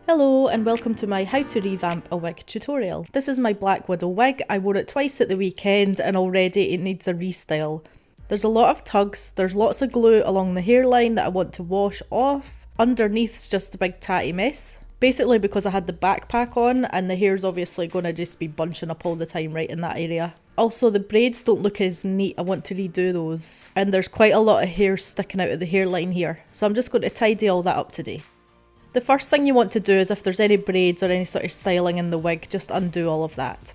Hello and welcome to my how to revamp a wig tutorial. This is my Black Widow wig. I wore it twice at the weekend and already it needs a restyle. There's a lot of tugs, there's lots of glue along the hairline that I want to wash off. Underneath's just a big tatty mess. Basically because I had the backpack on and the hair's obviously going to just be bunching up all the time right in that area. Also the braids don't look as neat, I want to redo those. And there's quite a lot of hair sticking out of the hairline here. So I'm just going to tidy all that up today. The first thing you want to do is if there's any braids or any sort of styling in the wig, just undo all of that.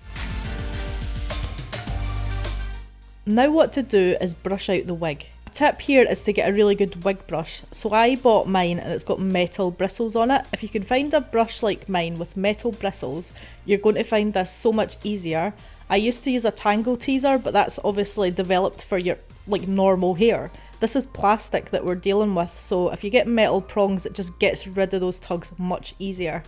Now what to do is brush out the wig. A tip here is to get a really good wig brush. So I bought mine and it's got metal bristles on it. If you can find a brush like mine with metal bristles, you're going to find this so much easier. I used to use a tangle teaser, but that's obviously developed for your normal hair. This is plastic that we're dealing with, so if you get metal prongs, it just gets rid of those tugs much easier.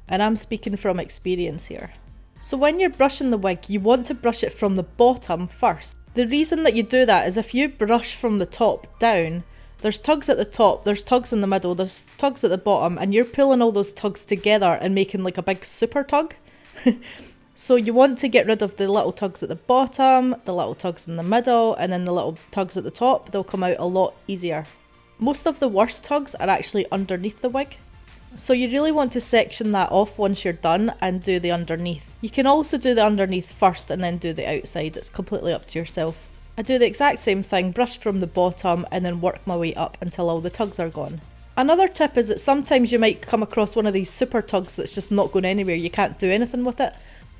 And I'm speaking from experience here. So when you're brushing the wig, you want to brush it from the bottom first. The reason that you do that is if you brush from the top down, there's tugs at the top, there's tugs in the middle, there's tugs at the bottom, and you're pulling all those tugs together and making like a big super tug. So you want to get rid of the little tugs at the bottom, the little tugs in the middle, and then the little tugs at the top. They'll come out a lot easier. Most of the worst tugs are actually underneath the wig. So you really want to section that off once you're done and do the underneath. You can also do the underneath first and then do the outside. It's completely up to yourself. I do the exact same thing, brush from the bottom and then work my way up until all the tugs are gone. Another tip is that sometimes you might come across one of these super tugs that's just not going anywhere. You can't do anything with it.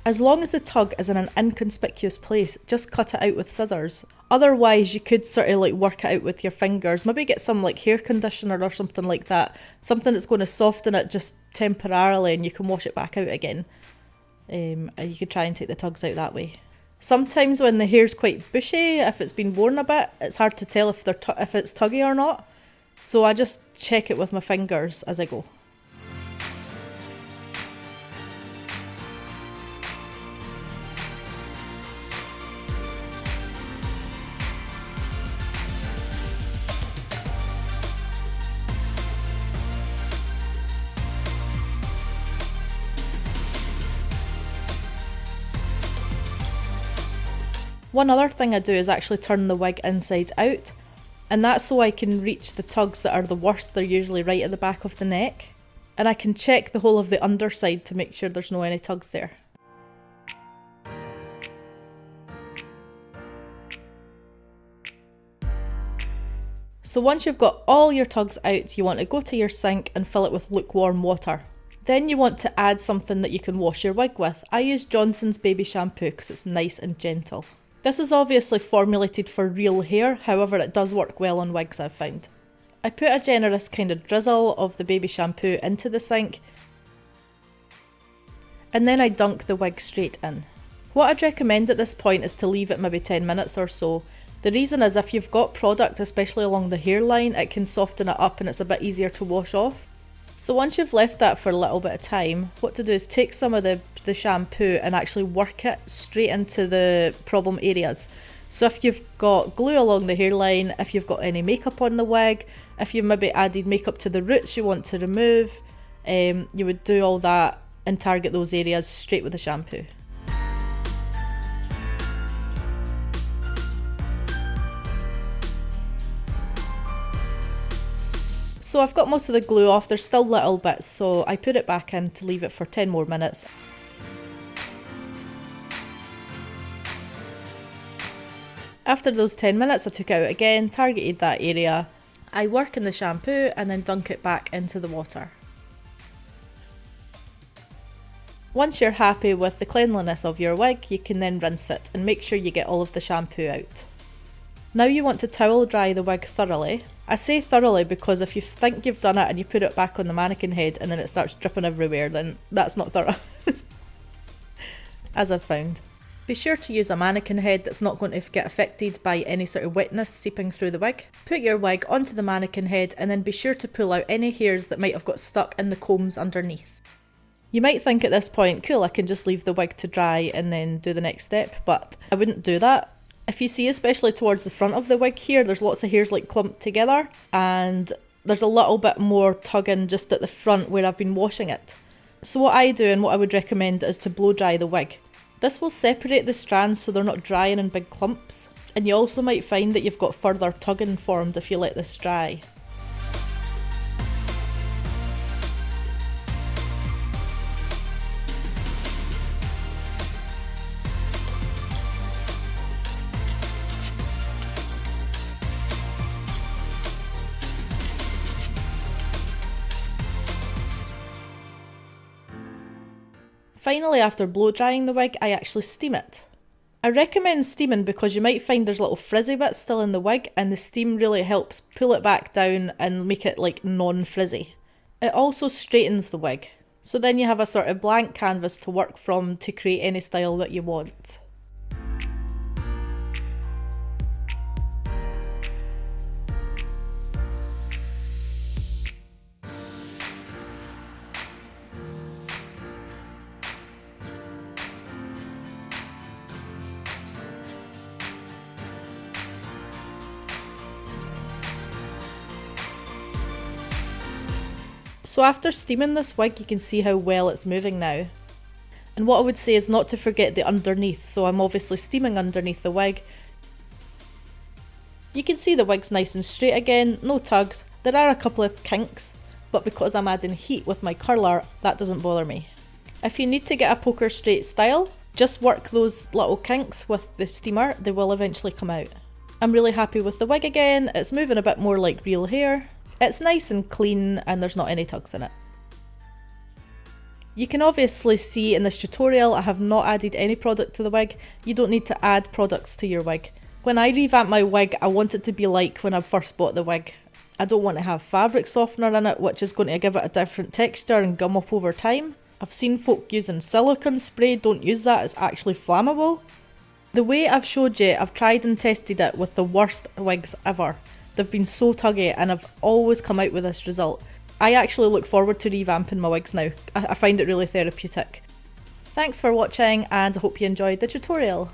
As long as the tug is in an inconspicuous place, just cut it out with scissors. Otherwise, you could sort of work it out with your fingers. Maybe get some hair conditioner or something like that. Something that's going to soften it just temporarily and you can wash it back out again. And you could try and take the tugs out that way. Sometimes when the hair's quite bushy, if it's been worn a bit, it's hard to tell if it's tuggy or not. So I just check it with my fingers as I go. One other thing I do is actually turn the wig inside out, and that's so I can reach the tugs that are the worst. They're usually right at the back of the neck, and I can check the whole of the underside to make sure there's no any tugs there. So once you've got all your tugs out, you want to go to your sink and fill it with lukewarm water. Then you want to add something that you can wash your wig with. I use Johnson's baby shampoo because it's nice and gentle. This is obviously formulated for real hair, however it does work well on wigs I've found. I put a generous kind of drizzle of the baby shampoo into the sink and then I dunk the wig straight in. What I'd recommend at this point is to leave it maybe 10 minutes or so. The reason is if you've got product, especially along the hairline, it can soften it up and it's a bit easier to wash off. So once you've left that for a little bit of time, what to do is take some of the shampoo and actually work it straight into the problem areas. So if you've got glue along the hairline, if you've got any makeup on the wig, if you've maybe added makeup to the roots you want to remove, you would do all that and target those areas straight with the shampoo. So I've got most of the glue off, there's still little bits, so I put it back in to leave it for 10 more minutes. After those 10 minutes I took it out again, targeted that area. I work in the shampoo and then dunk it back into the water. Once you're happy with the cleanliness of your wig, you can then rinse it and make sure you get all of the shampoo out. Now you want to towel dry the wig thoroughly. I say thoroughly because if you think you've done it and you put it back on the mannequin head and then it starts dripping everywhere, then that's not thorough. As I've found. Be sure to use a mannequin head that's not going to get affected by any sort of wetness seeping through the wig. Put your wig onto the mannequin head and then be sure to pull out any hairs that might have got stuck in the combs underneath. You might think at this point, cool, I can just leave the wig to dry and then do the next step, but I wouldn't do that. If you see, especially towards the front of the wig here, there's lots of hairs clumped together and there's a little bit more tugging just at the front where I've been washing it. So what I do and what I would recommend is to blow dry the wig. This will separate the strands so they're not drying in big clumps, and you also might find that you've got further tugging formed if you let this dry. Finally, after blow drying the wig, I actually steam it. I recommend steaming because you might find there's little frizzy bits still in the wig, and the steam really helps pull it back down and make it like non-frizzy. It also straightens the wig, so then you have a sort of blank canvas to work from to create any style that you want. So after steaming this wig, you can see how well it's moving now. And what I would say is not to forget the underneath, so I'm obviously steaming underneath the wig. You can see the wig's nice and straight again, no tugs. There are a couple of kinks, but because I'm adding heat with my curler, that doesn't bother me. If you need to get a poker straight style, just work those little kinks with the steamer, they will eventually come out. I'm really happy with the wig again, it's moving a bit more like real hair. It's nice and clean and there's not any tugs in it. You can obviously see in this tutorial I have not added any product to the wig. You don't need to add products to your wig. When I revamp my wig, I want it to be like when I first bought the wig. I don't want to have fabric softener in it, which is going to give it a different texture and gum up over time. I've seen folk using silicone spray, don't use that, it's actually flammable. The way I've showed you, I've tried and tested it with the worst wigs ever. They've been so tuggy and I've always come out with this result. I actually look forward to revamping my wigs now. I find it really therapeutic. Thanks for watching and I hope you enjoyed the tutorial.